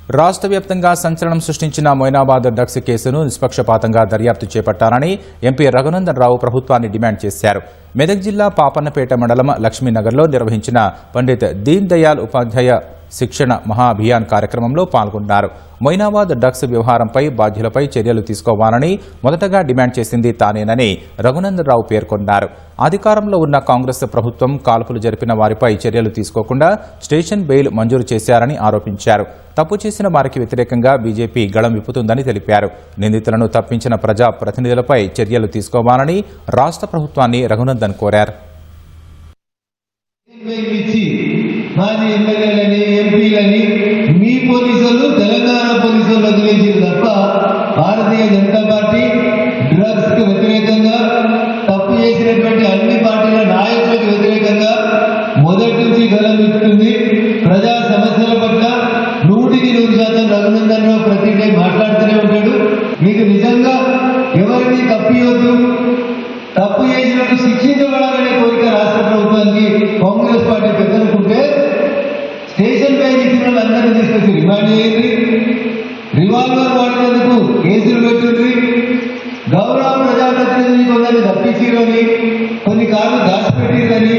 రాష్ట్ర వ్యాప్తంగా సంచలనం సృష్టించిన మొయినాబాద్ డ్రగ్స్ కేసును నిష్పక్షపాతంగా దర్యాప్తు చేపట్టాలని ఎంపీ రఘునందన్ రావు ప్రభుత్వాన్ని డిమాండ్ చేశారు. మెదక్ జిల్లా పాపన్నపేట మండలం లక్ష్మీనగర్లో నిర్వహించిన పండిత్ దీన్ దయాళ్ ఉపాధ్యాయ శిక్షణ మహా అభియాన్ కార్యక్రమంలో పాల్గొన్నారు. మొయినాబాద్ డ్రగ్స్ వ్యవహారంపై బాధ్యులపై చర్యలు తీసుకోవాలని మొదటగా డిమాండ్ చేసింది తానేనని రఘునందన్ రావు పేర్కొన్నారు. అధికారంలో ఉన్న కాంగ్రెస్ ప్రభుత్వం కాల్పులు జరిపిన వారిపై చర్యలు తీసుకోకుండా స్టేషన్ బెయిల్ మంజూరు చేశారని ఆరోపించారు. తప్పు చేసిన వారికి వ్యతిరేకంగా బీజేపీ గళం విప్పుతుందని తెలిపారు. నిందితులను తప్పించిన ప్రజా ప్రతినిధులపై చర్యలు తీసుకోవాలని రాష్ట్ర ప్రభుత్వాన్ని రఘునందన్ కోరారు. మాజీ ఎమ్మెల్యేలని ఎంపీలని మీ పోలీసులు తెలంగాణ పోలీసులు వదిలేసారు తప్ప భారతీయ జనతా పార్టీ డ్రగ్స్ కు వ్యతిరేకంగా తప్పు చేసినటువంటి అన్ని పార్టీల నాయకులకు వ్యతిరేకంగా మొదటి నుంచి గలం ఇస్తుంది. ప్రజా సమస్యల పట్ల 100% రఘునందన్ రావు ప్రతి డే మాట్లాడుతూనే ఉంటాడు. మీకు నిజంగా ఎవరిని తప్పియొద్దు, తప్పు చేసినట్టు శిక్షించబడాలనే కోరిక రాష్ట్ర ప్రభుత్వానికి కాంగ్రెస్ పార్టీ పెద్దనుకుంటే స్టేషన్ పై ఇచ్చిన వాళ్ళందరినీ తీసుకొచ్చి రిమాండ్ చేయండి, రివాల్వర్ వాడినందుకు కేసులు పెట్టుండ్రి, గౌరవ ప్రజాప్రతినిధులు కొందరిని తప్పించిరని, కొన్ని కార్లు దాచిపెట్టిరని